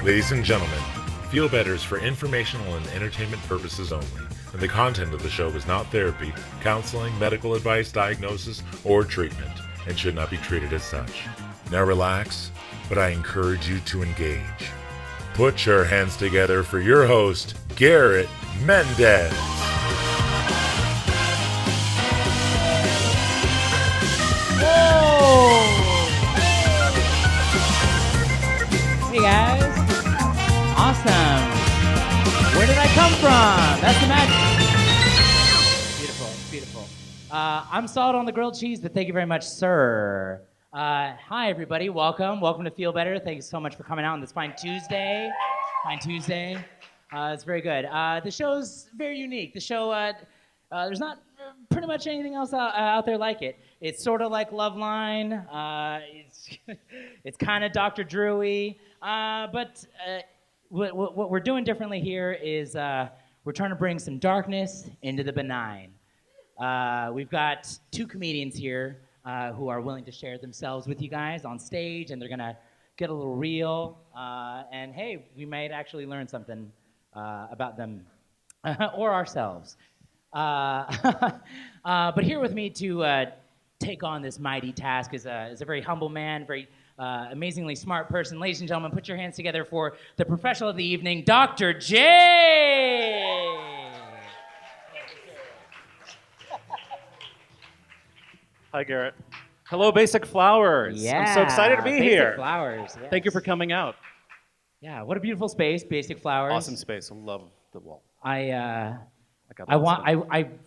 Ladies and gentlemen, Feel Better is for informational and entertainment purposes only, and the content of the show is not therapy, counseling, medical advice, diagnosis, or treatment, and should not be treated as such. Now relax, but I encourage you to engage. Put your hands together for your host, Garrett Mendez. Whoa! Hey guys. Awesome. Where did I come from? That's the magic. Beautiful, beautiful. I'm solid on the grilled cheese, but thank you very much, sir. Hi, everybody. Welcome. Welcome to Feel Better. Thank you so much for coming out on this fine Tuesday. It's very good. The show's very unique. The show, there's not pretty much anything else out there like it. It's sort of like Loveline. It's kind of Dr. Drewy. But what we're doing differently here is we're trying to bring some darkness into the benign. We've got two comedians here who are willing to share themselves with you guys on stage, and they're going to get a little real. And hey, we might actually learn something about them or ourselves. But here with me to take on this mighty task is a very humble man, very amazingly smart person. Ladies and gentlemen, put your hands together for the professional of the evening, Dr. J. Hi, Garrett. Hello, Basic Flowers. Yeah, I'm so excited to be Basic here. Flowers. Yes. Thank you for coming out. Yeah, what a beautiful space, Basic Flowers. Awesome space. I love the wall. I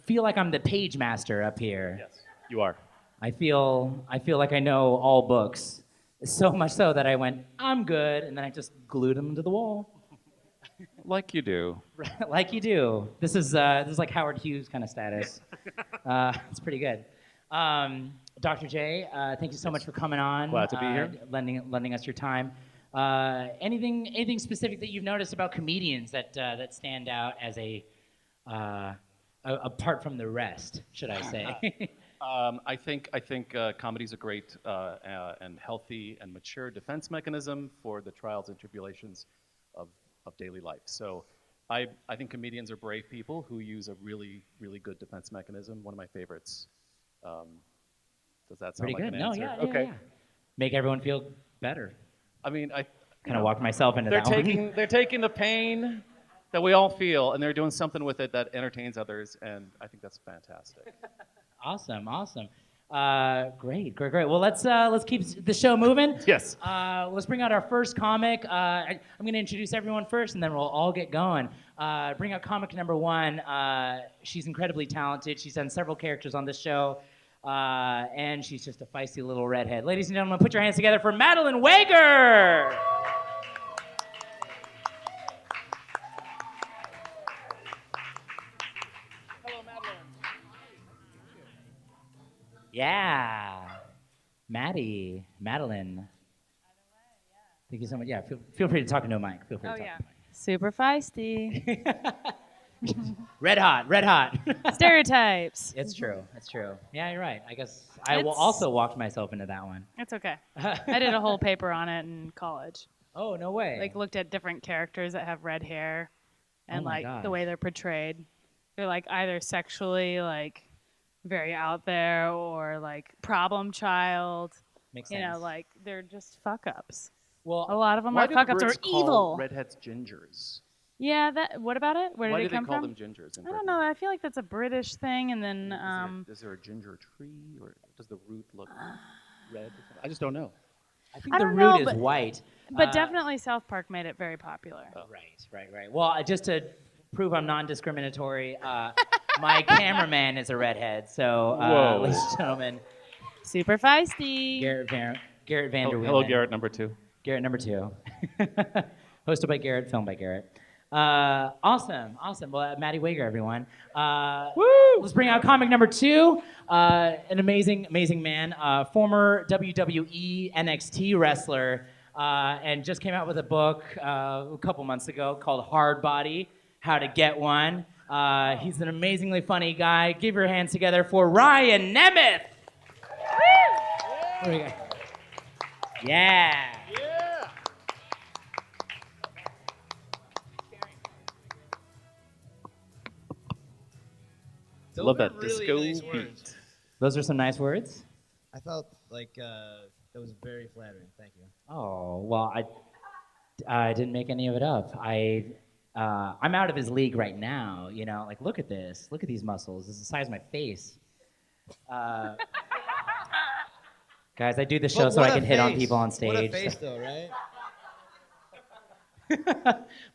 feel like I'm the page master up here. Yes, you are. I feel like I know all books. So much so that I went, I'm good, and then I just glued them to the wall. Like you do. Like you do. This is like Howard Hughes kind of status. It's pretty good. Dr. J, thank you so much for coming on. Glad to be here. Lending us your time. Anything specific that you've noticed about comedians that stand out as apart from the rest, should I say? I think comedy's a great and healthy and mature defense mechanism for the trials and tribulations of daily life. So I think comedians are brave people who use a really, really good defense mechanism. One of my favorites. Does that sound pretty like good? an answer? No, yeah, okay. Yeah. Make everyone feel better. I mean, I kind of walked myself into that one. They're taking the pain that we all feel, and they're doing something with it that entertains others, and I think that's fantastic. Awesome. Great. Well, let's keep the show moving. Yes. Let's bring out our first comic. I'm going to introduce everyone first, and then we'll all get going. Bring out comic number one. She's incredibly talented. She's done several characters on this show, and she's just a feisty little redhead. Ladies and gentlemen, put your hands together for Madeline Wager. Yeah. Madeline. Thank you so much. Yeah, feel free to talk into a mic. Feel free to talk into a mic. Super feisty. Red hot. Stereotypes. It's true. Yeah, you're right. I guess I will also walked myself into that one. It's okay. I did a whole paper on it in college. Oh, no way. Like looked at different characters that have red hair and like gosh. the way they're portrayed. They're like either sexually like very out there or like problem child. Makes sense. Like they're just fuck ups. Well, a lot of them Why are do fuck ups or Brits call evil. redheads gingers? Yeah, what about it? Where Why did do it they come call from? them gingers in I Britain? don't know. I feel like that's a British thing, and then Is there a ginger tree, or does the root look red? Or something? I just don't know. I think I the don't root know, is white. but definitely South Park made it very popular. Right. Well, just to prove I'm non-discriminatory, my cameraman is a redhead. So, ladies and gentlemen, Super feisty. Garrett Vander Wieland. Hello, Garrett number two. Garrett number two. Hosted by Garrett, filmed by Garrett. Awesome. Well, Maddie Wager, everyone. Let's bring out comic number two. An amazing man. Former WWE NXT wrestler. And just came out with a book a couple months ago called Hard Body, How to Get One. He's an amazingly funny guy. Give your hands together for Ryan Nemeth. There we go. Yeah. I love were that really disco nice beat. words. Those are some nice words. I felt like that was very flattering. Thank you. Oh, well, I didn't make any of it up. I'm out of his league right now, you know, like look at this. Look at these muscles. This is the size of my face. Guys, I do the show But so I what a can hit on face. people on stage. What a face, though, right?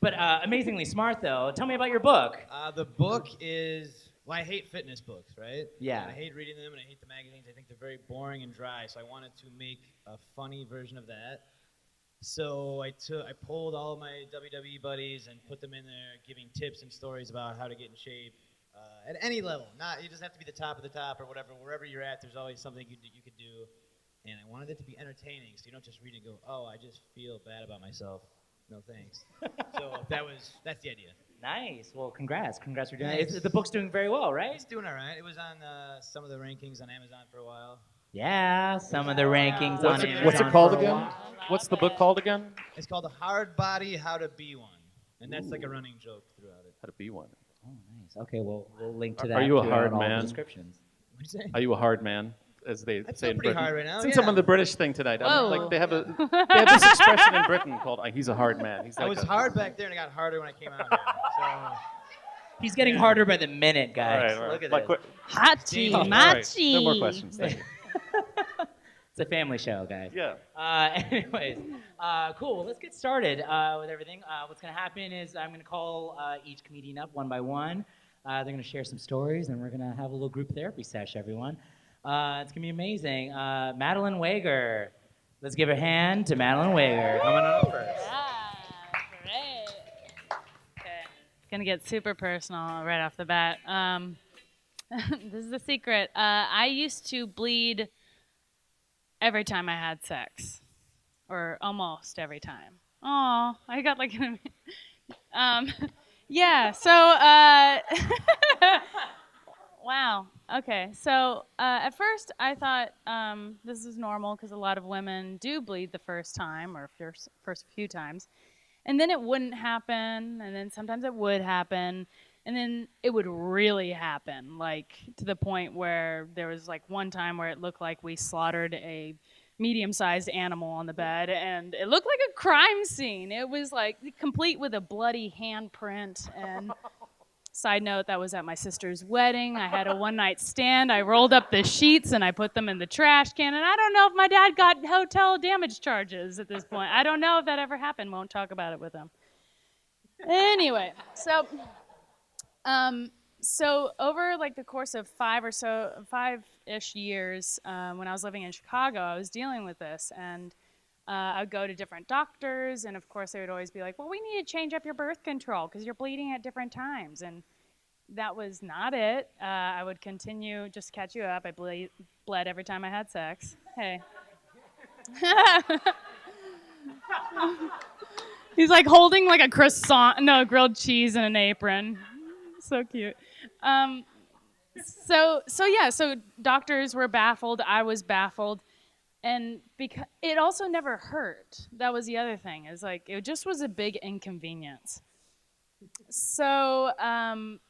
But amazingly smart, though. Tell me about your book. The book is, well, I hate fitness books, right? Yeah. And I hate reading them, and I hate the magazines. I think they're very boring and dry, so I wanted to make a funny version of that. So I pulled all of my WWE buddies and put them in there, giving tips and stories about how to get in shape at any level. Not you just have to be the top of the top or whatever. Wherever you're at, there's always something you could do. And I wanted it to be entertaining, so you don't just read it and go, "Oh, I just feel bad about myself." No thanks. So that's the idea. Nice. Well, congrats for doing Thanks. it. The book's doing very well, right? It's doing all right. It was on some of the rankings on Amazon for a while. Yeah, some of the rankings on Amazon. What's it called for a again? while. What's the book called again? It's called "A Hard Body: How to Be One," and that's like a running joke throughout it. How to be one. Oh, nice. Okay, well, we'll link to that. Are you a throughout hard all the man? descriptions. What'd you say? Are you a hard man, as they I say feel in pretty Britain? hard right now, Since yeah. I'm on the British thing tonight, Whoa. like they have this expression in Britain called "he's a hard man." He's I like was hard back there, and it got harder when I came out here. So He's getting harder by the minute, guys. All right. Look at Like, this. Hachi all right. machi. No more questions. Thank you. It's a family show, guys. Yeah. Anyways, cool. Well, let's get started with everything. What's going to happen is I'm going to call each comedian up one by one. They're going to share some stories, and we're going to have a little group therapy sesh, everyone. It's going to be amazing. Madeline Wager. Let's give a hand to Madeline Wager. Coming on up first. Yeah, great. Okay. Gonna get super personal right off the bat. This is the secret. I used to bleed every time I had sex, or almost every time. Oh, I got like yeah. So wow. Okay. So at first I thought this is normal because a lot of women do bleed the first time or first few times, and then it wouldn't happen, and then sometimes it would happen. And then it would really happen, like to the point where there was like one time where it looked like we slaughtered a medium-sized animal on the bed, and it looked like a crime scene. It was like complete with a bloody handprint. And side note, that was at my sister's wedding. I had a one-night stand. I rolled up the sheets and I put them in the trash can. And I don't know if my dad got hotel damage charges at this point. I don't know if that ever happened. Won't talk about it with him. Anyway, so over like the course of 5-ish years, when I was living in Chicago, I was dealing with this, and I would go to different doctors, and of course they would always be like, well, we need to change up your birth control because you're bleeding at different times, and that was not it. I would continue, just to catch you up, I bled every time I had sex. Hey. He's like holding like a grilled cheese in an apron. So cute. So doctors were baffled. I was baffled, and because it also never hurt. That was the other thing. Is like it just was a big inconvenience. So in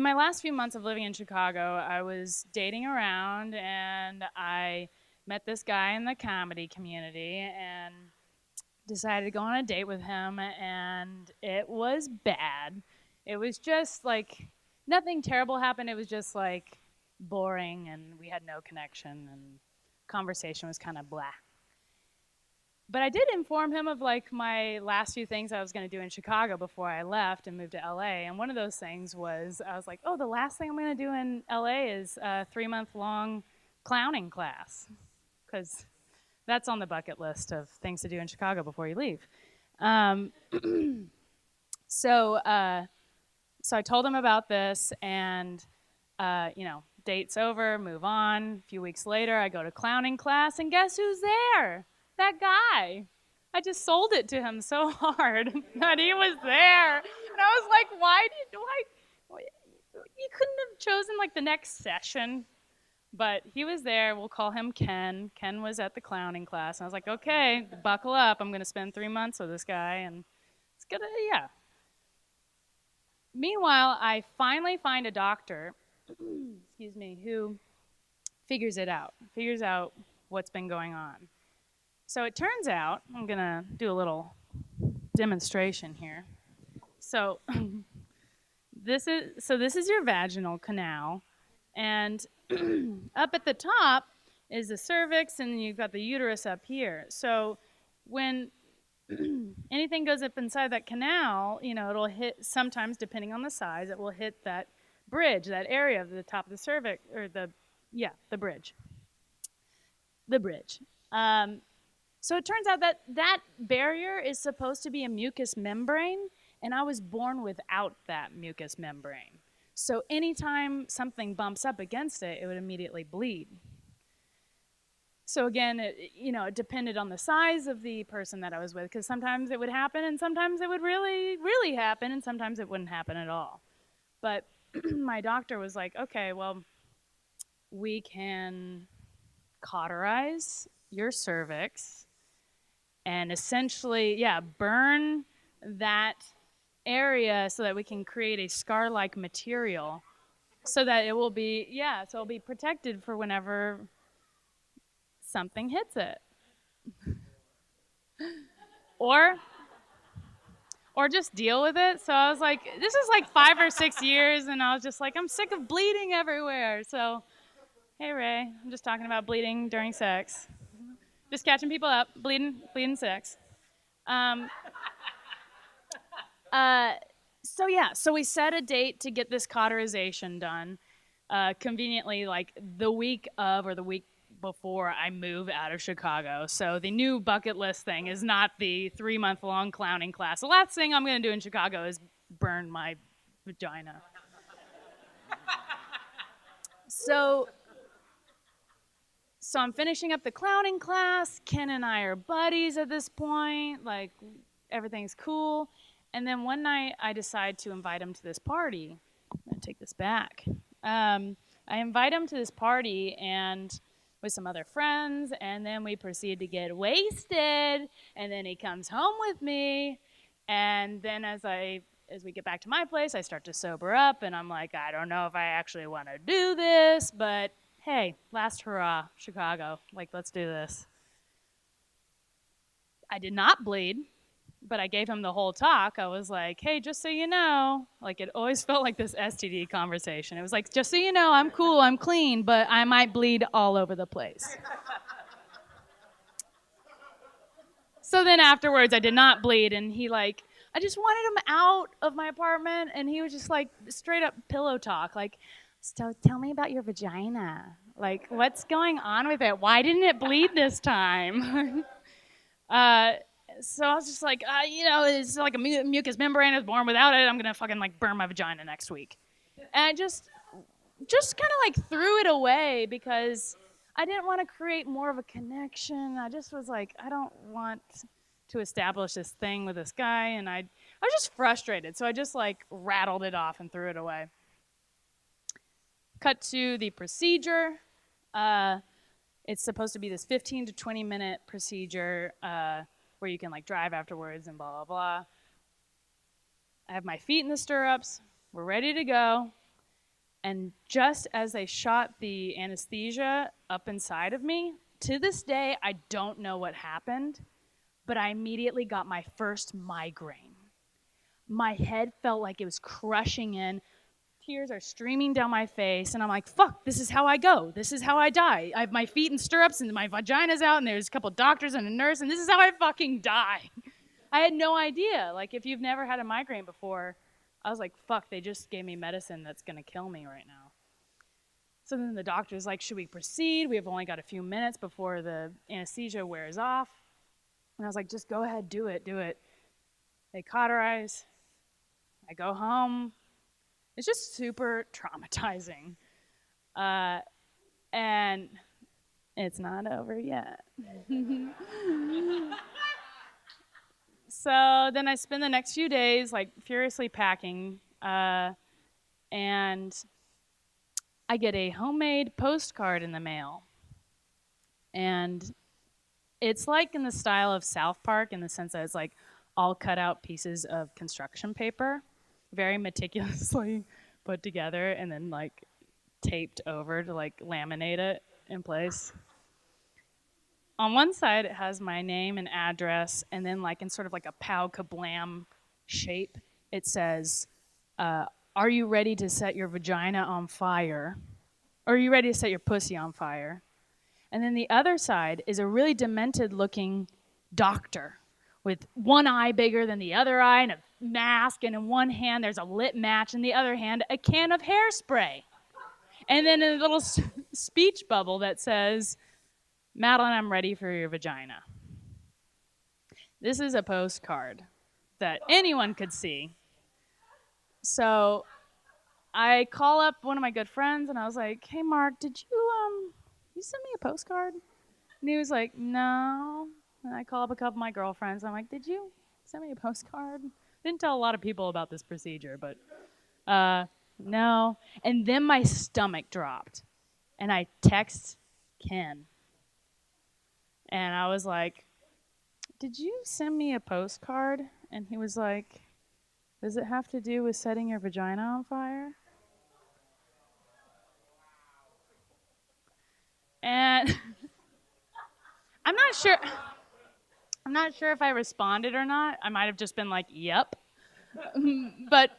my last few months of living in Chicago, I was dating around, and I met this guy in the comedy community, and decided to go on a date with him, and it was bad. It was just like nothing terrible happened. It was just like boring, and we had no connection, and conversation was kind of blah. But I did inform him of like my last few things I was going to do in Chicago before I left and moved to LA. And one of those things was I was like, oh, the last thing I'm going to do in LA is a 3-month-long clowning class, because that's on the bucket list of things to do in Chicago before you leave. So I told him about this, and date's over, move on. A few weeks later, I go to clowning class, and guess who's there? That guy. I just sold it to him so hard that he was there. And I was like, why you couldn't have chosen like the next session? But he was there. We'll call him Ken. Ken was at the clowning class. And I was like, okay, buckle up. I'm going to spend 3 months with this guy. And it's going to, yeah. Meanwhile, I finally find a doctor, excuse me, who figures out what's been going on. So it turns out, I'm gonna do a little demonstration here. So this is your vaginal canal, and up at the top is the cervix, and you've got the uterus up here. So when anything goes up inside that canal, it'll hit, sometimes depending on the size, it will hit that bridge, that area of the top of the cervix, or the bridge. The bridge. So it turns out that that barrier is supposed to be a mucous membrane, and I was born without that mucous membrane. So anytime something bumps up against it, it would immediately bleed. So again, it depended on the size of the person that I was with, because sometimes it would happen, and sometimes it would really, really happen, and sometimes it wouldn't happen at all. But my doctor was like, okay, well, we can cauterize your cervix and essentially, burn that area so that we can create a scar-like material so that it will be, so it'll be protected for whenever something hits it. or just deal with it. So I was like, this is like 5 or 6 years, and I was just like, I'm sick of bleeding everywhere. So, hey Ray, I'm just talking about bleeding during sex. Just catching people up, bleeding sex. So we set a date to get this cauterization done, conveniently like the week of or the week before I move out of Chicago. So the new bucket list thing is not the 3-month-long clowning class. The last thing I'm going to do in Chicago is burn my vagina. So I'm finishing up the clowning class. Ken and I are buddies at this point. Like, everything's cool. And then one night, I decide to invite him to this party. I'm going to take this back. I invite him to this party and with some other friends, and then we proceed to get wasted, and then he comes home with me, and then as we get back to my place, I start to sober up, and I'm like, I don't know if I actually want to do this, but hey, last hurrah, Chicago, like, let's do this. I did not bleed, but I gave him the whole talk. I was like, hey, just so you know, like, it always felt like this STD conversation. It was like, just so you know, I'm cool, I'm clean, but I might bleed all over the place. So then afterwards, I did not bleed, and I just wanted him out of my apartment, and he was just like, straight up pillow talk, like, so tell me about your vagina. Like, what's going on with it? Why didn't it bleed this time? So I was just like, it's like a mucous membrane. I was born without it. I'm going to fucking like burn my vagina next week. And I just kind of like threw it away because I didn't want to create more of a connection. I just was like, I don't want to establish this thing with this guy. And I was just frustrated. So I just like rattled it off and threw it away. Cut to the procedure. It's supposed to be this 15 to 20 minute procedure where you can like drive afterwards and blah, blah, blah. I have my feet in the stirrups. We're ready to go. And just as they shot the anesthesia up inside of me, to this day, I don't know what happened, but I immediately got my first migraine. My head felt like it was crushing in. Tears are streaming down my face, and I'm like, fuck, this is how I go. This is how I die. I have my feet in stirrups, and my vagina's out, and there's a couple doctors and a nurse, and this is how I fucking die. I had no idea. Like, if you've never had a migraine before, I was like, fuck, they just gave me medicine that's going to kill me right now. So then the doctor's like, should we proceed? We have only got a few minutes before the anesthesia wears off. And I was like, just go ahead, do it. They cauterize. I go home. It's just super traumatizing. And it's not over yet. So then I spend the next few days like furiously packing, and I get a homemade postcard in the mail. And it's like in the style of South Park in the sense that it's like all cut out pieces of construction paper. very meticulously put together and then like taped over to like laminate it in place. On one side, it has my name and address, and then like in sort of like a pow kablam shape, it says, "Are you ready to set your vagina on fire? Or are you ready to set your pussy on fire?" And then the other side is a really demented-looking doctor with one eye bigger than the other eye and a mask, and in one hand there's a lit match, in the other hand a can of hairspray. And then a little speech bubble that says, "Madeline, I'm ready for your vagina." This is a postcard that anyone could see. So I call up one of my good friends and I was like, "Hey Mark, did you send me a postcard?" And he was like, "No." And I call up a couple of my girlfriends. I'm like, "Did you send me a postcard?" Didn't tell a lot of people about this procedure, but no. And then my stomach dropped. And I text Ken. And I was like, "Did you send me a postcard?" And he was like, "Does it have to do with setting your vagina on fire?" And I'm not sure if I responded or not. I might have just been like, "Yep." But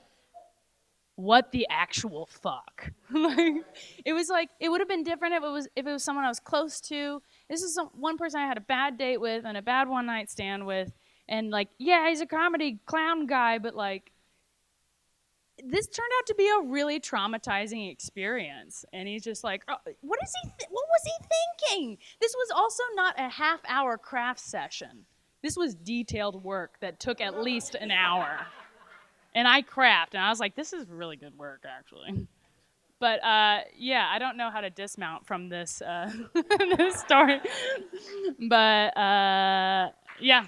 what the actual fuck? Like, it was like, it would have been different if it was someone I was close to. This is one person I had a bad date with and a bad one night stand with, and like, yeah, he's a comedy clown guy, but like, this turned out to be a really traumatizing experience. And he's just like, "Oh, what was he thinking?" This was also not a half-hour craft session. This was detailed work that took at least an hour. And I craft, and I was like, "This is really good work, actually." But yeah, I don't know how to dismount from this this story. But yeah.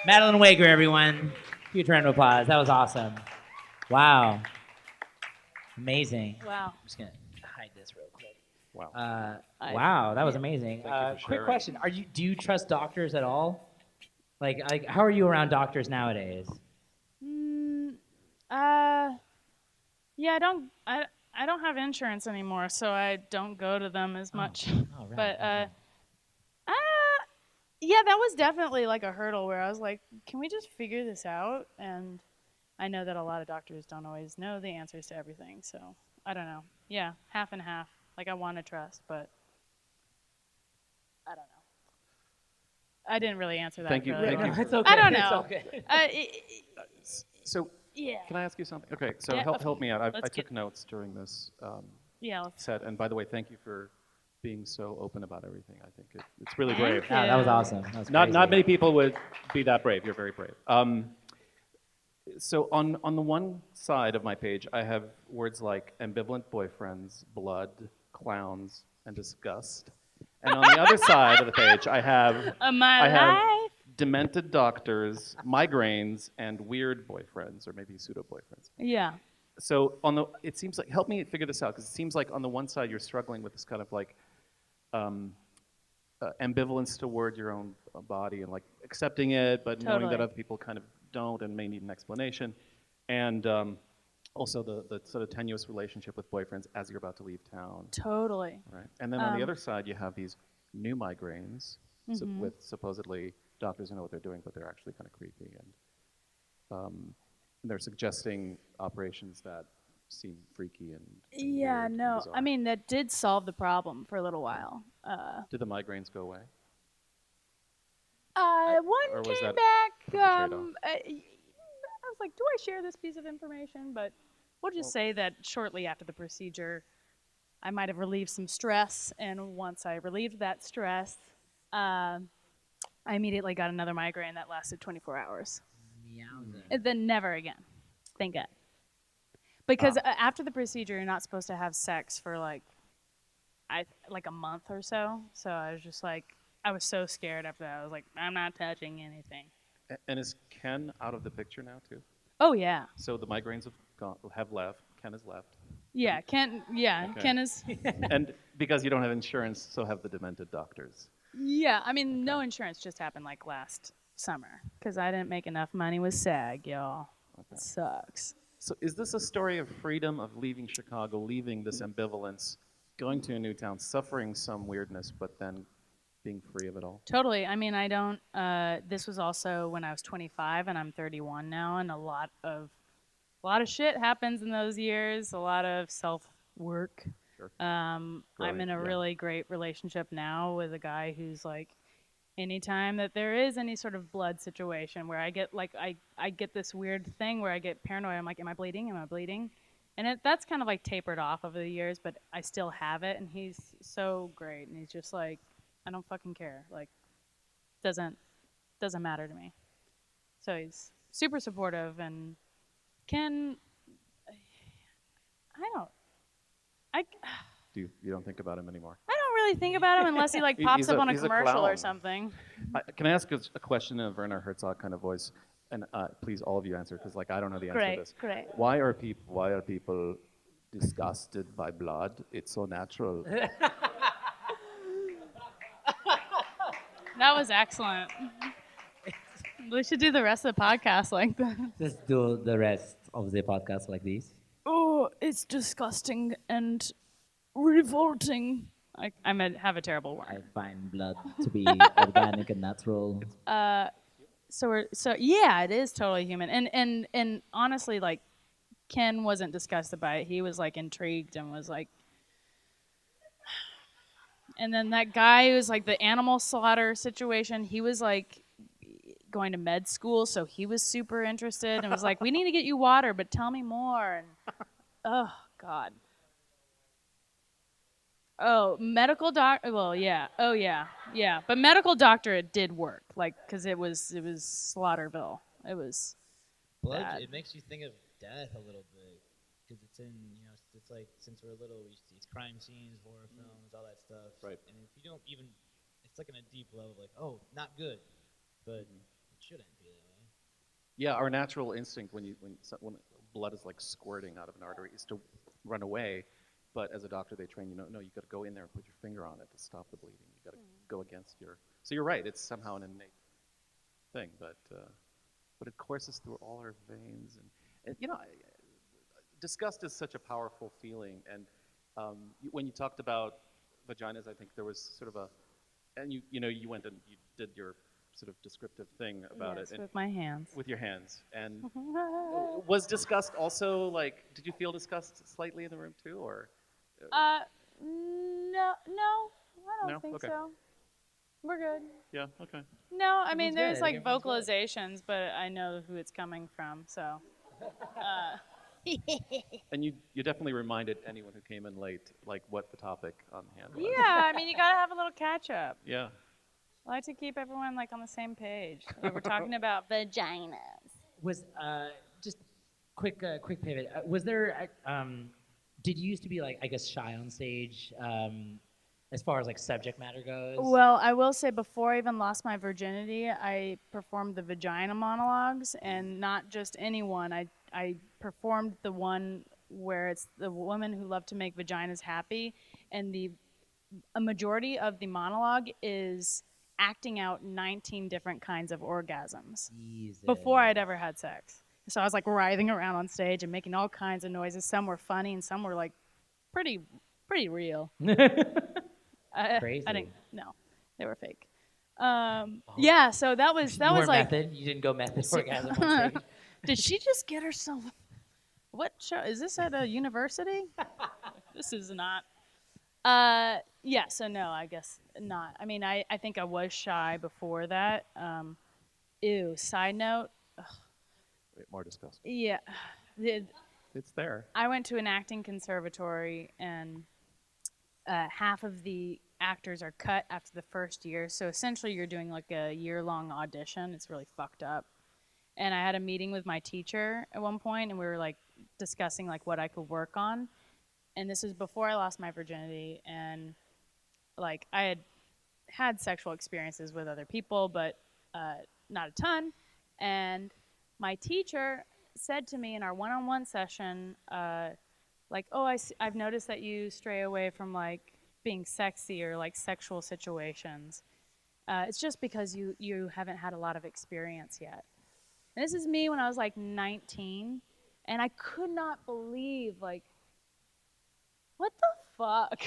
Madeline Wager, everyone. Huge round of applause. That was awesome. Wow. Amazing. Wow. I'm just gonna hide this real quick. Wow. Wow, that was amazing. Thank you for Quick sharing. question: do you trust doctors at all? Like, how are you around doctors nowadays? Yeah, I don't have insurance anymore, so I don't go to them as much. Oh, right. But Okay. yeah, that was definitely like a hurdle where I was like, "Can we just figure this out?" And I know that a lot of doctors don't always know the answers to everything, so I don't know. Yeah, half and half. Like, I want to trust, but I don't know. I didn't really answer that. Thank you. really Thank well. you. It's okay. I don't It's know. okay. So Yeah. can I ask you something? Okay, so Yeah, help me out. I let's took get- notes during this Yeah. set, and by the way, thank you for being so open about everything. I think it's really Thank brave. you. Yeah, that was awesome. That was Not crazy. many people would be that brave. You're very brave. So on the one side of my page, I have words like ambivalent boyfriends, blood, clowns, and disgust. And on the other side of the page, I have My life. demented doctors, migraines, and weird boyfriends, or maybe pseudo boyfriends. Yeah. So it seems like, help me figure this out, because it seems like on the one side you're struggling with this kind of like ambivalence toward your own body and like accepting it, but knowing that Totally. other people kind of don't and may need an explanation, and also the sort of tenuous relationship with boyfriends as you're about to leave town, Totally. right? And then on the other side you have these new migraines with supposedly doctors who know what they're doing, but they're actually kind of creepy, and they're suggesting operations that seem freaky and Yeah, weird and no. bizarre. I mean, that did solve the problem for a little while. Did the migraines go away? One Or was came that back. a trade-off? I was like, "Do I share this piece of information?" But we'll just say that shortly after the procedure, I might have relieved some stress, and once I relieved that stress, I immediately got another migraine that lasted 24 hours. And then never again. Thank God. Because after the procedure, you're not supposed to have sex for like a month or so. So I was just like, I was so scared after that. I was like, I'm not touching anything. And is Ken out of the picture now too? Oh yeah, So the migraines have left. Ken has left. yeah. Ken, yeah, Okay. Ken is. And because you don't have insurance, so have the demented doctors. Yeah, I mean, no insurance just happened like last summer because I didn't make enough money with SAG, y'all. Okay. It sucks. So is this a story of freedom, of leaving Chicago, leaving this ambivalence, going to a new town, suffering some weirdness, but then being free of it all? Totally. I mean, I don't. This was also when I was 25, and I'm 31 now, and a lot of shit happens in those years. A lot of self work. Sure. I'm in a really great relationship now with a guy who's like, anytime that there is any sort of blood situation where I get like I get this weird thing where I get paranoid. I'm like, am I bleeding? Am I bleeding? And that's kind of like tapered off over the years, but I still have it. And he's so great, and he's just like, I don't fucking care. Like, doesn't matter to me. So he's super supportive and can. You don't think about him anymore? I don't really think about him unless he like pops up on a he's a commercial or clown. something. Can I ask a question in a Werner Herzog kind of voice? And please, all of you answer, because like I don't know the answer to this. Great. Why are people disgusted by blood? It's so natural. That was excellent. We should do the rest of the podcast like that. Just do the rest of the podcast like this. Oh, it's disgusting and revolting. I have a terrible I word. find blood to be organic and natural. So yeah, it is totally human. And honestly, like, Ken wasn't disgusted by it. He was like intrigued and was like. And then that guy who was like the animal slaughter situation, he was like going to med school, so he was super interested and was like, "We need to get you water, but tell me more." And oh God. Oh, medical doctor. Well, yeah. Oh, yeah. But medical doctorate did work, like, because it was Slaughterville. It was. Blood, bad. it makes you think of death a little bit, because it's in, it's like, since we're little, we see it's crime scenes, horror films, all that stuff. Right. And if you don't even, it's like on a deep level, like, oh, not good, but it shouldn't be that way. Yeah, our natural instinct when blood is like squirting out of an artery is to run away. But as a doctor, they train you, no, you got to go in there and put your finger on it to stop the bleeding. You got to go against your. So you're right. It's somehow an innate thing, but it courses through all our veins, and disgust is such a powerful feeling. And when you talked about vaginas, I think there was sort of and you went and you did your sort of descriptive thing about Yes, it. with my hands. With your hands. And was disgust also like? Did you feel disgust slightly in the room too, or? No, I don't think Okay. so. We're good. Yeah. Okay. No, I mean, Everyone's there's good. like Everyone's good. vocalizations, but I know who it's coming from, so. And you definitely reminded anyone who came in late, like what the topic on hand was. Yeah, I mean, you gotta have a little catch up. Yeah. I like to keep everyone like on the same page. Like, we're talking about vaginas. Was just quick pivot. Was there? Did you used to be like, I guess, shy on stage, as far as like subject matter goes? Well, I will say before I even lost my virginity, I performed the vagina monologues, and not just any one. I performed the one where it's the woman who loved to make vaginas happy, and a majority of the monologue is acting out 19 different kinds of orgasms Jesus. before I'd ever had sex. So I was like writhing around on stage and making all kinds of noises. Some were funny and some were like pretty real. Crazy. I didn't. No, they were fake. Yeah. So that was You weren't like. method. You didn't go method orgasm on stage. Did she just get herself? What show is this at a university? This is not. Yeah. So no, I guess not. I mean, I think I was shy before that. Ew. Side note. Wait, more disgust. Yeah. It's there. I went to an acting conservatory, and half of the actors are cut after the first year. So essentially, you're doing like a year-long audition. It's really fucked up. And I had a meeting with my teacher at one point, and we were like discussing like what I could work on. And this was before I lost my virginity, and like I had sexual experiences with other people, but not a ton. And my teacher said to me in our one-on-one session, like, oh, I've noticed that you stray away from like being sexy or like sexual situations. It's just because you haven't had a lot of experience yet. And this is me when I was like 19, and I could not believe, like, what the fuck?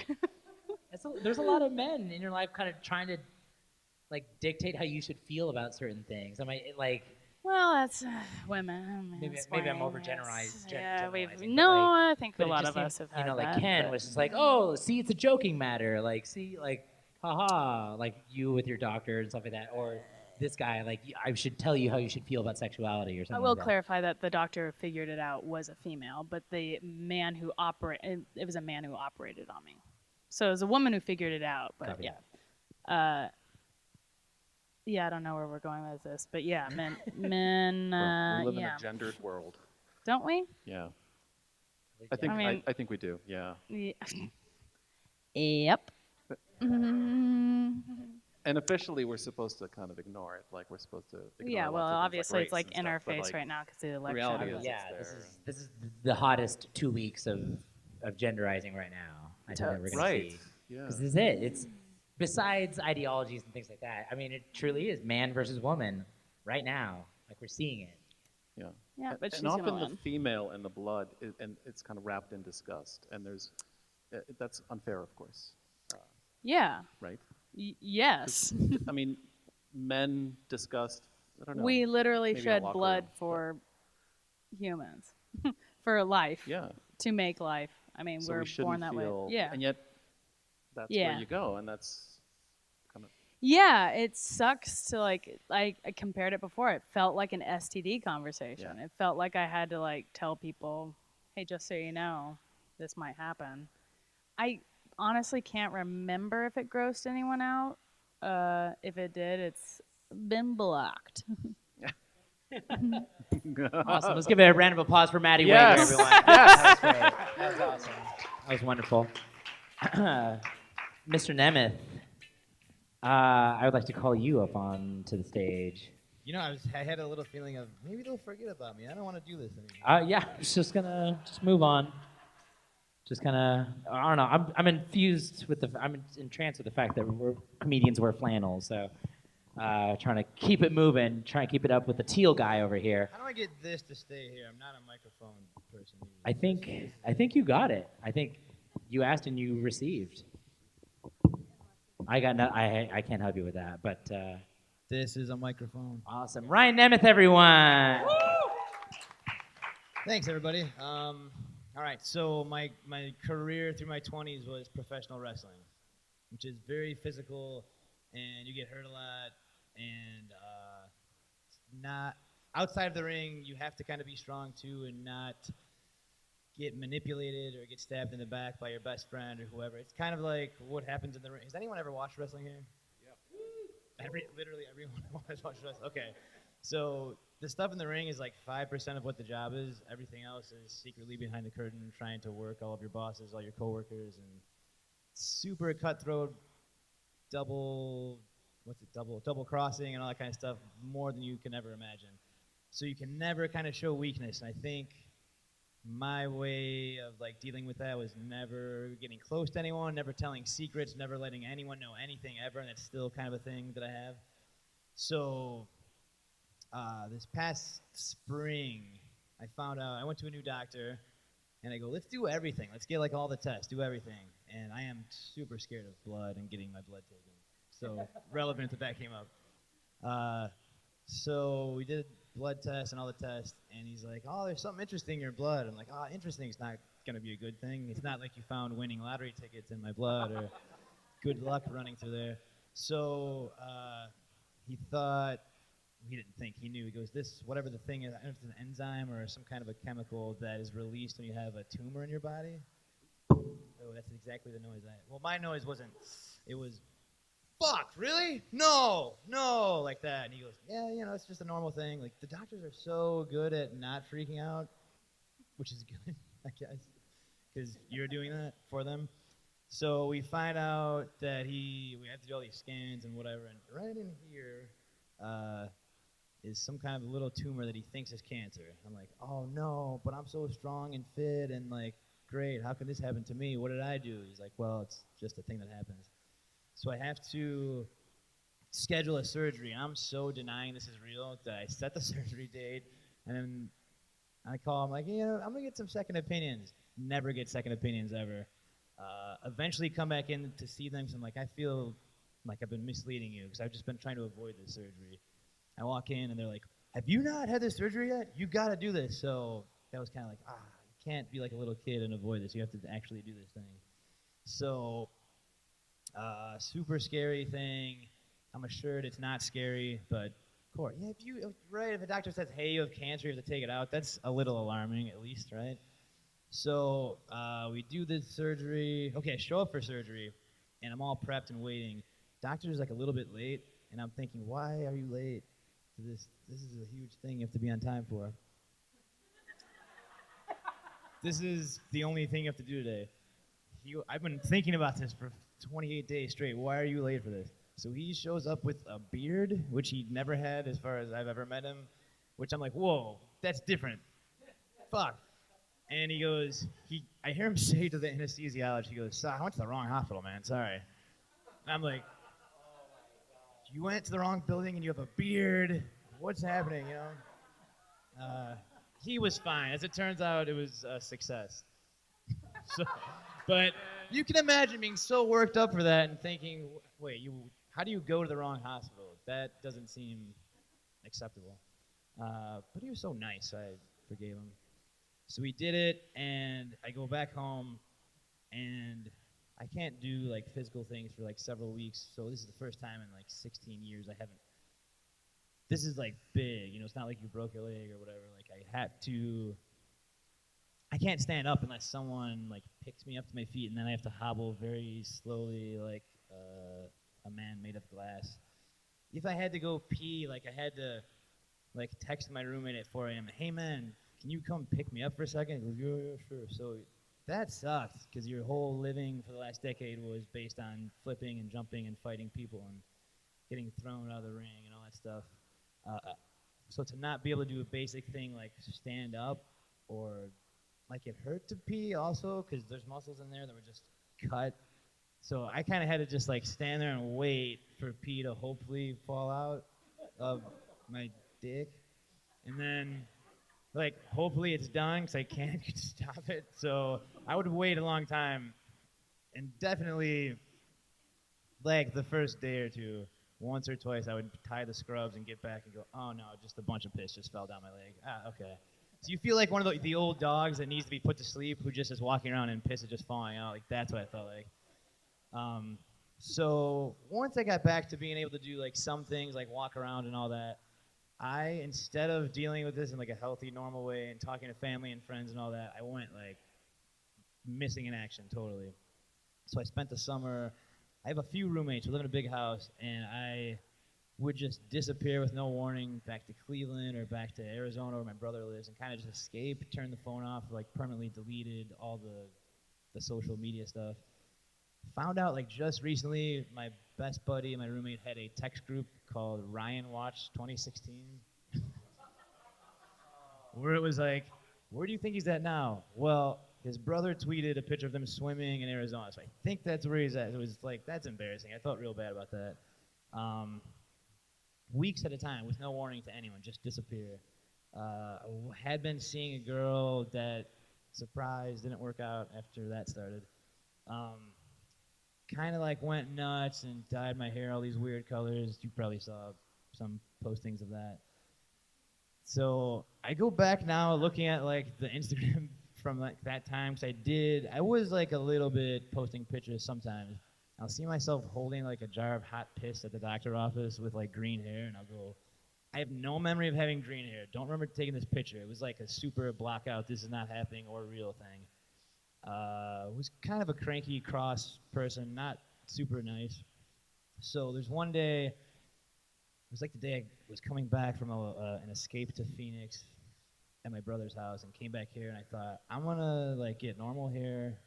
There's a lot of men in your life kind of trying to like dictate how you should feel about certain things. Am I like? Well, that's women. Maybe I'm overgeneralizing. Yeah, we've generalizing, but, no. like, I think a but it lot just of us seems, have had like that. Ken but- was just like, oh, see, it's a joking matter. Like, see, like, haha, like you with your doctor and stuff like that, or this guy, like, I should tell you how you should feel about sexuality or something. I will like that. clarify that the doctor who figured it out was a female, but the man who it was a man who operated on me. So it was a woman who figured it out, but Copy yeah. Yeah, I don't know where we're going with this, but yeah, men, we live in yeah. a gendered world. Don't we? Yeah. I think I mean- I think we do. Yeah. Yeah. Yep. Mhm. And officially, we're supposed to kind of ignore it. Like we're supposed to. Ignore Yeah, well, lots of things obviously it's race like and in our stuff, but, face like, right now because of the election. reality is Yeah, it's this is the hottest 2 weeks of genderizing right now. I think that we're gonna Right. see. Yeah. Because this is it. It's besides ideologies and things like that. I mean, it truly is man versus woman right now. Like we're seeing it. Yeah. Yeah, but she's and often gonna the win. female and the blood, and it's kind of wrapped in disgust. And that's unfair, of course. Yeah. Right. Yes. I mean, men disgust. I don't know. We literally maybe in a shed locker blood room, but- for humans, for life, Yeah. to make life. I mean, So we're we shouldn't born that feel. way. Yeah. And yet, that's Yeah. where you go, and that's kind of. Yeah, it sucks to like I compared it before. It felt like an STD conversation. Yeah. It felt like I had to like tell people, "Hey, just so you know, this might happen." I honestly can't remember if it grossed anyone out. If it did, it's been blocked. Awesome. Let's give a round of applause for Maddie Yes. Wager, everyone. That was great. That was awesome. That was wonderful. Mr. Nemeth, I would like to call you up onto the stage. You know, I had a little feeling of maybe they'll forget about me. I don't want to do this anymore. Yeah, just gonna move on. Just kind of, I don't know. I'm infused with I'm entranced with the fact that comedians wear flannels. So, trying to keep it moving, trying to keep it up with the teal guy over here. How do I get this to stay here? I'm not a microphone person. I think you got it. I think you asked and you received. I can't help you with that, but This is a microphone. awesome. Ryan Nemeth, everyone. Thanks, everybody. All right, so my career through my 20s was professional wrestling, which is very physical, and you get hurt a lot, and not outside of the ring, you have to kind of be strong too, and not get manipulated or get stabbed in the back by your best friend or whoever. It's kind of like what happens in the ring. Has anyone ever watched wrestling here? Yeah. Literally everyone has watched wrestling. Okay. So the stuff in the ring is like 5% of what the job is. Everything else is secretly behind the curtain, trying to work all of your bosses, all your coworkers, and super cutthroat, double crossing and all that kind of stuff, more than you can ever imagine. So you can never kind of show weakness. And I think my way of like dealing with that was never getting close to anyone, never telling secrets, never letting anyone know anything ever, and that's still kind of a thing that I have. So this past spring, I found out, I went to a new doctor, and I go, let's do everything. Let's get like all the tests, do everything. And I am super scared of blood and getting my blood taken. So relevant that came up. So we did blood tests and all the tests, and he's like, oh, there's something interesting in your blood. I'm like, oh, interesting is not going to be a good thing. It's not like you found winning lottery tickets in my blood or good luck running through there. So he thought, he didn't think, he knew. He goes, this, whatever the thing is, I don't know if it's an enzyme or some kind of a chemical that is released when you have a tumor in your body. Oh, that's exactly the noise well, my noise wasn't, it was, fuck, really? No, like that. And he goes, yeah, you know, it's just a normal thing. Like, the doctors are so good at not freaking out, which is good, I guess, because you're doing that for them. So we find out that we have to do all these scans and whatever, and right in here is some kind of little tumor that he thinks is cancer. I'm like, oh no, but I'm so strong and fit and like, great, how can this happen to me? What did I do? He's like, well, it's just a thing that happens. So I have to schedule a surgery. And I'm so denying this is real that I set the surgery date, and then I call him like, I'm gonna get some second opinions. Never get second opinions ever. Eventually come back in to see them. So I'm like, I feel like I've been misleading you because I've just been trying to avoid this surgery. I walk in and they're like, have you not had this surgery yet? You got to do this. So that was kind of like, you can't be like a little kid and avoid this. You have to actually do this thing. So super scary thing. I'm assured it's not scary, but of course, yeah, if a doctor says, hey, you have cancer, you have to take it out, that's a little alarming at least, right? So we do this surgery. Okay, I show up for surgery, and I'm all prepped and waiting. Doctor's like a little bit late, and I'm thinking, why are you late to this? This is a huge thing you have to be on time for. This is the only thing you have to do today. I've been thinking about this for 28 days straight. Why are you late for this? So he shows up with a beard, which he never had as far as I've ever met him, which I'm like, whoa, that's different. Fuck. And he goes, I hear him say to the anesthesiologist, he goes, I went to the wrong hospital, man, sorry. And I'm like, you went to the wrong building and you have a beard? What's happening, He was fine. As it turns out, it was a success. But you can imagine being so worked up for that and thinking, wait, how do you go to the wrong hospital? That doesn't seem acceptable. But he was so nice, I forgave him. So we did it, and I go back home, and I can't do like physical things for like several weeks. So this is the first time in like 16 years I haven't. This is like big, it's not like you broke your leg or whatever. Like I can't stand up unless someone like picks me up to my feet, and then I have to hobble very slowly like a man made of glass. If I had to go pee, like I had to like text my roommate at 4 a.m. Hey man, can you come pick me up for a second? He goes, yeah, sure. So that sucks because your whole living for the last decade was based on flipping and jumping and fighting people and getting thrown out of the ring and all that stuff. So to not be able to do a basic thing like stand up or like it hurt to pee also because there's muscles in there that were just cut. So I kind of had to just like stand there and wait for pee to hopefully fall out of my dick. And then like hopefully it's done because I can't stop it. So I would wait a long time, and definitely like the first day or two, once or twice I would tie the scrubs and get back and go, oh no, just a bunch of piss just fell down my leg. Okay. So you feel like one of the old dogs that needs to be put to sleep who just is walking around and piss is just falling out. Like that's what I felt like. So once I got back to being able to do like some things like walk around and all that, instead of dealing with this in like a healthy, normal way and talking to family and friends and all that, I went like missing in action totally. So I spent the summer, I have a few roommates, we live in a big house, and I would just disappear with no warning back to Cleveland or back to Arizona where my brother lives and kind of just escape, turn the phone off, like permanently deleted all the social media stuff. Found out like just recently, my best buddy and my roommate had a text group called Ryan Watch 2016, where it was like, where do you think he's at now? Well, his brother tweeted a picture of them swimming in Arizona, so I think that's where he's at. It was like, that's embarrassing. I felt real bad about that. Weeks at a time, with no warning to anyone, just disappear. I had been seeing a girl that, surprise, didn't work out after that started. Kind of like went nuts and dyed my hair all these weird colors. You probably saw some postings of that. So I go back now looking at like the Instagram from like that time, because I was like a little bit posting pictures sometimes. I'll see myself holding like a jar of hot piss at the doctor's office with like green hair, and I'll go, I have no memory of having green hair. Don't remember taking this picture. It was like a super blackout, this is not happening or a real thing. Was kind of a cranky, cross person, not super nice. So there's one day, it was like the day I was coming back from an escape to Phoenix at my brother's house and came back here, and I thought, I'm gonna like get normal hair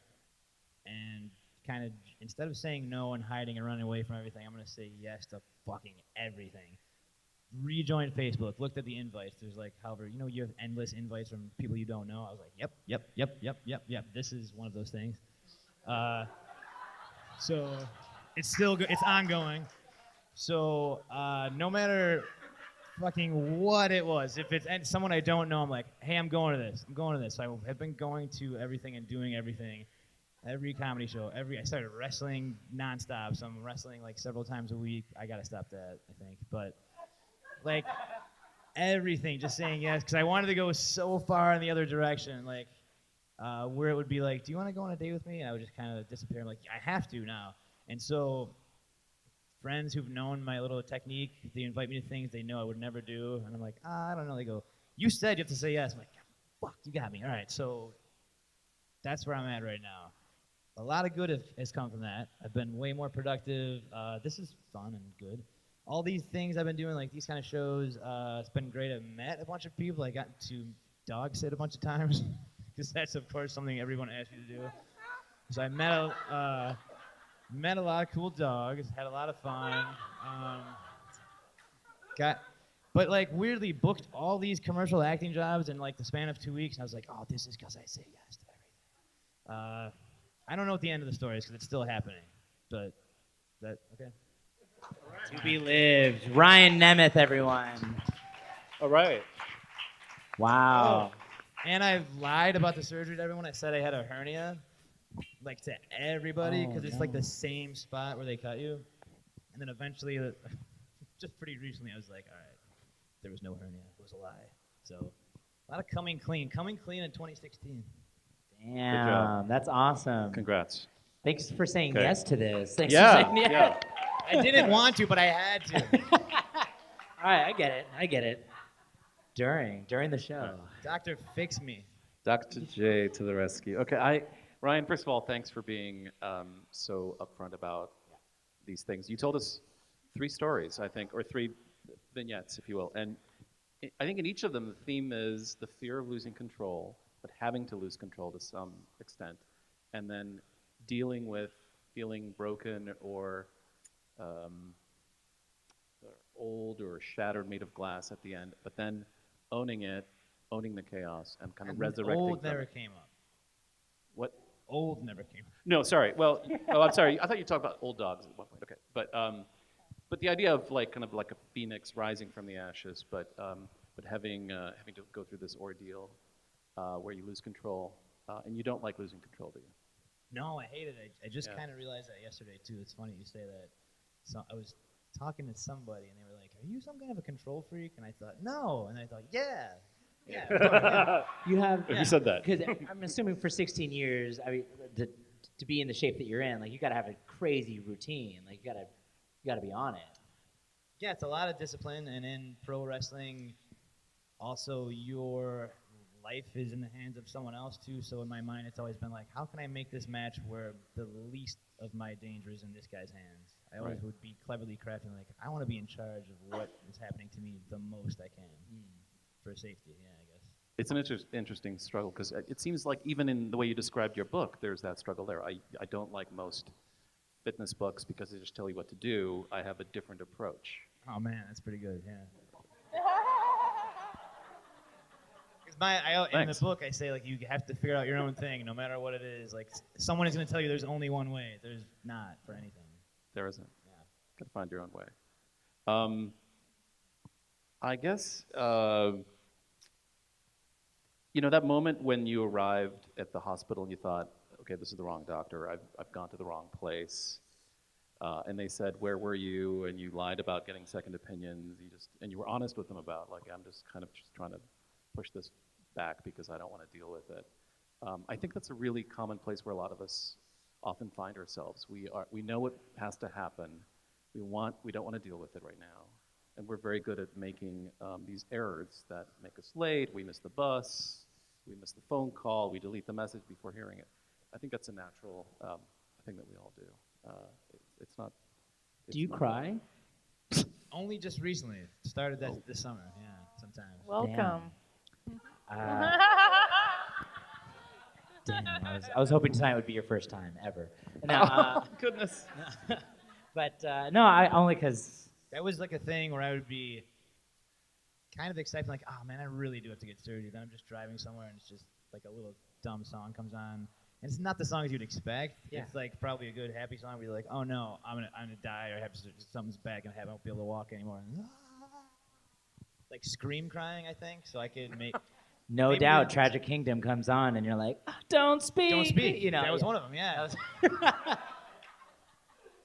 and kind of, instead of saying no and hiding and running away from everything, I'm gonna say yes to fucking everything. Rejoined Facebook, looked at the invites. There's like, however, you have endless invites from people you don't know. I was like, yep. This is one of those things. So it's still it's ongoing. So no matter fucking what it was, if it's someone I don't know, I'm like, hey, I'm going to this. I'm going to this. So I've been going to everything and doing everything. Every comedy show, I started wrestling nonstop, so I'm wrestling like several times a week. I gotta stop that, I think. But like everything, just saying yes, because I wanted to go so far in the other direction, like where it would be like, do you want to go on a date with me? And I would just kind of disappear. I'm like, I have to now. And so friends who've known my little technique, they invite me to things they know I would never do, and I'm like, I don't know. They go, you said you have to say yes. I'm like, fuck, you got me. All right, so that's where I'm at right now. A lot of good has come from that. I've been way more productive. This is fun and good. All these things I've been doing, like these kind of shows, it's been great. I've met a bunch of people. I got to dog sit a bunch of times, because that's, of course, something everyone asks you to do. So I met a lot of cool dogs, had a lot of fun. But like weirdly booked all these commercial acting jobs in like the span of 2 weeks, and I was like, oh, this is because I say yes to everything. I don't know what the end of the story is because it's still happening, but that okay. To be lived. Ryan Nemeth, everyone. All right. Wow. And I've lied about the surgery to everyone. I said I had a hernia, like to everybody, because it's like the same spot where they cut you. And then eventually, just pretty recently, I was like, all right, there was no hernia. It was a lie. So a lot of coming clean in 2016. Damn, that's awesome. Congrats. Thanks for saying Okay. yes to this. Thanks for Yeah, saying yes. yeah. I didn't want to, but I had to. All right, I get it. During the show. Doctor, fix me. Dr. J to the rescue. Okay, Ryan, first of all, thanks for being so upfront about these things. You told us 3 stories, I think, or 3 vignettes, if you will. And I think in each of them, the theme is the fear of losing control, but having to lose control to some extent, and then dealing with feeling broken or old or shattered, made of glass at the end, but then owning it, owning the chaos, and kind of resurrecting. Old never came up. What? Old never came up. No, sorry. Well, I'm sorry. I thought you talked about old dogs at one point. Okay, but the idea of like kind of like a phoenix rising from the ashes, but having to go through this ordeal where you lose control, and you don't like losing control, do you? No, I hated it. I just kind of realized that yesterday too. It's funny you say that. So I was talking to somebody, and they were like, "Are you some kind of a control freak?" And I thought, "No." And I thought, "Yeah." You have. You said that. Because I'm assuming for 16 years, I mean, to be in the shape that you're in, like you got to have a crazy routine. Like you got to be on it. Yeah, it's a lot of discipline, and in pro wrestling, also your life is in the hands of someone else too. So in my mind, it's always been like, how can I make this match where the least of my danger is in this guy's hands? I always would be cleverly crafting, like, I want to be in charge of what is happening to me the most I can for safety. Yeah, I guess. It's an interesting struggle because it seems like even in the way you described your book, there's that struggle there. I don't like most fitness books because they just tell you what to do. I have a different approach. Oh man, that's pretty good. Yeah. In the book, I say like you have to figure out your own thing, no matter what it is. Like someone is going to tell you there's only one way. There's not for anything. There isn't. Yeah. Got to find your own way. I guess that moment when you arrived at the hospital and you thought, okay, this is the wrong doctor. I've gone to the wrong place. And they said, where were you? And you lied about getting second opinions. And you were honest with them about like I'm just kind of just trying to push this back because I don't want to deal with it. I think that's a really common place where a lot of us often find ourselves. We know what has to happen. We don't want to deal with it right now. And we're very good at making these errors that make us late. We miss the bus. We miss the phone call. We delete the message before hearing it. I think that's a natural thing that we all do. It's not. Do you cry? Only just recently. It started this summer. Yeah, sometimes. Welcome. Damn, I was hoping tonight would be your first time ever. No, Goodness. but no, I only because that was like a thing where I would be kind of excited, like, oh man, I really do have to get surgery. Then I'm just driving somewhere and it's just like a little dumb song comes on. And it's not the songs you'd expect. Yeah. It's like probably a good happy song where you're like, oh no, I'm gonna die or have something's back and I won't be able to walk anymore. Like scream crying, I think. So I could make. No Maybe doubt, we- Tragic Kingdom comes on, and you're like, "Ah, don't speak. Don't speak. You know, that was yeah. one of them. Yeah.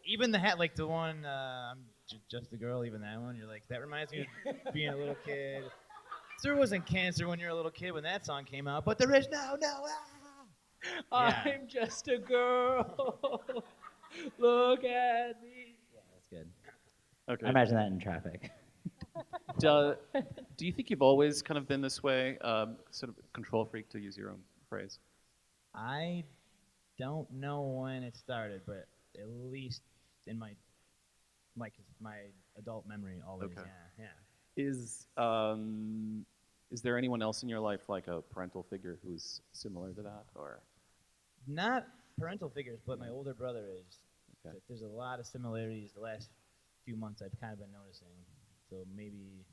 Even the hat, like the one, I'm just a girl. Even that one, you're like, that reminds me of being a little kid. There wasn't cancer when you're a little kid when that song came out, but there is now. Yeah. I'm just a girl. Look at me. Yeah, that's good. Okay. I imagine that in traffic. Do you think you've always kind of been this way, sort of control freak, to use your own phrase? I don't know when it started, but at least in my adult memory, always. Okay. Yeah. Is there anyone else in your life, like a parental figure, who's similar to that, or? Not parental figures, but my older brother is. Okay. There's a lot of similarities the last few months I've kind of been noticing. So maybe,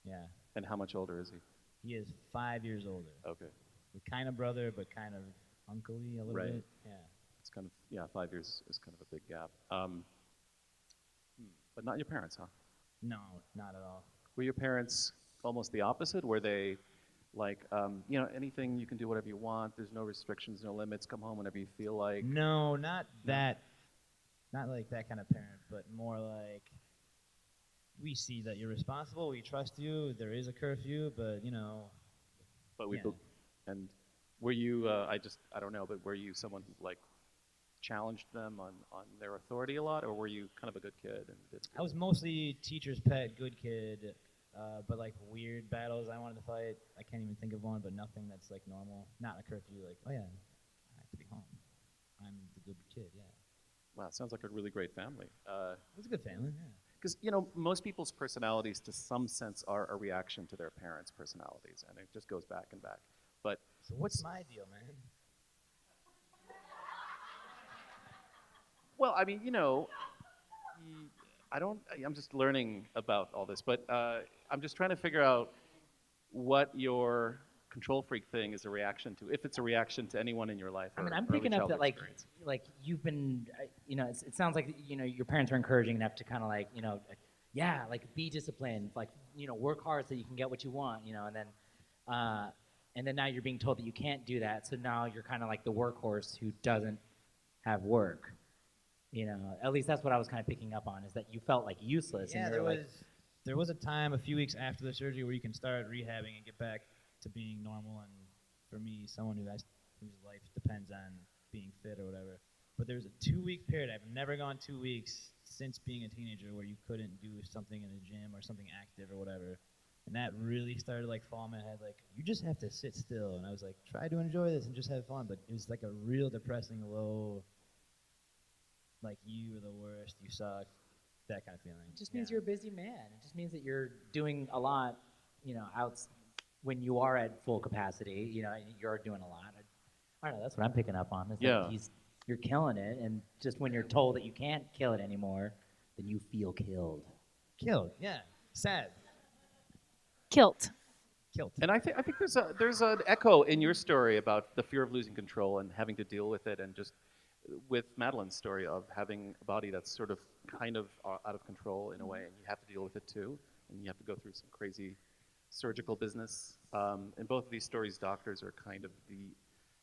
yeah. And how much older is he? He is 5 years older. Okay. We're kind of brother, but kind of uncle-y a little Right. bit. Yeah. It's kind of 5 years is kind of a big gap. But not your parents, huh? No, not at all. Were your parents almost the opposite? Were they like, anything, you can do whatever you want, there's no restrictions, no limits, come home whenever you feel like? No, not that. Not like that kind of parent, but more like we see that you're responsible, we trust you, there is a curfew, but But we yeah. and were you, I don't know, but were you someone who like challenged them on their authority a lot, or were you kind of a good kid? I was mostly teacher's pet, good kid, but like weird battles I wanted to fight. I can't even think of one, but nothing that's like normal. Not a curfew, like, oh yeah, I have to be home. I'm the good kid, yeah. Wow, sounds like a really great family. It was a good family, yeah. Because most people's personalities, to some sense, are a reaction to their parents' personalities, and it just goes back and back. But So what's my deal, man? well, I mean, I'm just learning about all this, but I'm just trying to figure out what your control freak thing is a reaction to, if it's a reaction to anyone in your life. I mean, or I'm early picking up childhood that experience. like you've been, it sounds like your parents are encouraging enough to kind of like yeah, like be disciplined, like work hard so you can get what you want, and then now you're being told that you can't do that, so now you're kind of like the workhorse who doesn't have work. At least that's what I was kind of picking up on, is that you felt like useless. Yeah, and there was a time a few weeks after the surgery where you can start rehabbing and get back to being normal. And for me, someone whose life depends on being fit or whatever. But there was a 2-week period. I've never gone 2 weeks since being a teenager where you couldn't do something in a gym or something active or whatever. And that really started like falling in my head, like, you just have to sit still. And I was like, try to enjoy this and just have fun. But it was like a real depressing, low, like, you are the worst, you suck, that kind of feeling. It just means you're a busy man. It just means that you're doing a lot, out when you are at full capacity, and you're doing a lot. I don't know, that's what I'm picking up on. Is Yeah. that you're killing it, and just when you're told that you can't kill it anymore, then you feel killed. Killed, yeah. Sad. Kilt. Killed. And I think there's an echo in your story about the fear of losing control and having to deal with it, and just with Madeline's story of having a body that's sort of kind of out of control in a way, and you have to deal with it too, and you have to go through some crazy surgical business. In both of these stories, doctors are kind of the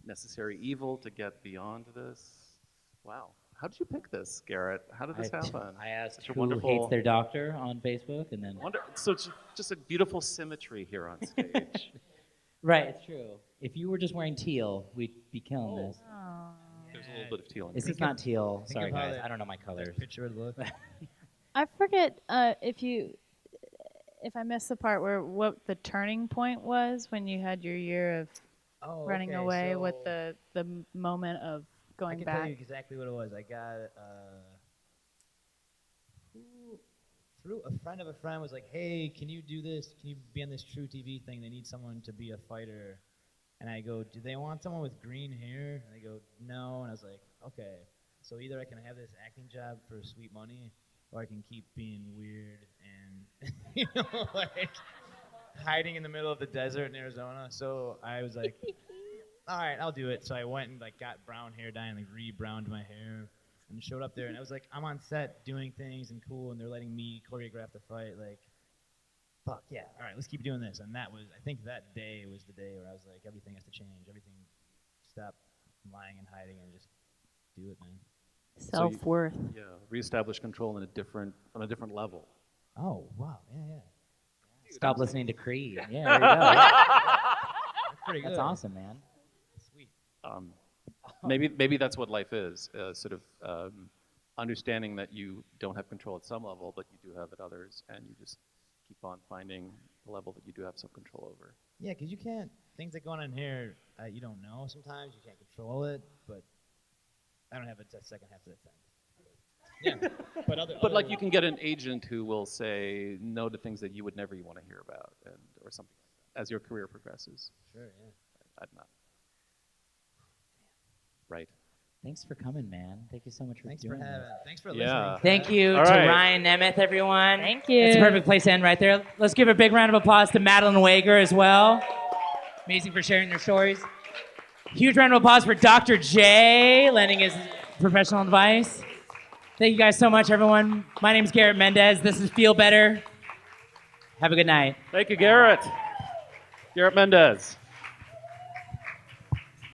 necessary evil to get beyond this. Wow. How did you pick this, Garrett? How did this happen? I asked Such a who wonderful- hates their doctor on Facebook, and then So it's just a beautiful symmetry here on stage. right, it's true. If you were just wearing teal, we'd be killing this. Oh. There's a little bit of teal in This here. is not teal. think Sorry, of how guys. that- I don't know my colors. Picture would look. I forget if I missed the part where what the turning point was when you had your year of running away. What the moment of I going can back? tell you exactly what it was. I got through a friend of a friend was like, hey, can you do this? Can you be on this True TV thing? They need someone to be a fighter. And I go, do they want someone with green hair? And they go, no. And I was like, okay. So either I can have this acting job for sweet money, or I can keep being weird and, like hiding in the middle of the desert in Arizona. So I was like, all right, I'll do it. So I went and like got brown hair dye and like re-browned my hair and showed up there. And I was like, I'm on set doing things and cool, and they're letting me choreograph the fight. Like, fuck yeah, all right, let's keep doing this. And that was, I think that day was the day where I was like, everything has to change. Everything, stop lying and hiding and just do it, man. Self-worth. Yeah, reestablish control on a different level. Oh, wow, yeah. Stop listening to Creed. Yeah, there you go. That's pretty good. That's awesome, man. Sweet. Maybe that's what life is, sort of understanding that you don't have control at some level, but you do have at others, and you just keep on finding the level that you do have some control over. Yeah, because you can't, things that go on in here, you don't know sometimes, you can't control it, but I don't have a second half of that sentence. Yeah, but But you can get an agent who will say no to things that you would never want to hear about, or something like that, as your career progresses. Sure, yeah. I'm not. Right. Thanks for coming, man. Thank you so much for doing this. Thanks for Yeah. listening. Thank you All to right. Ryan Nemeth, everyone. Thank you. It's a perfect place to end right there. Let's give a big round of applause to Madeline Wager as well. Amazing for sharing their stories. Huge round of applause for Dr. J, lending his professional advice. Thank you guys so much, everyone. My name is Garrett Mendez. This is Feel Better. Have a good night. Thank you, Garrett. Garrett Mendez.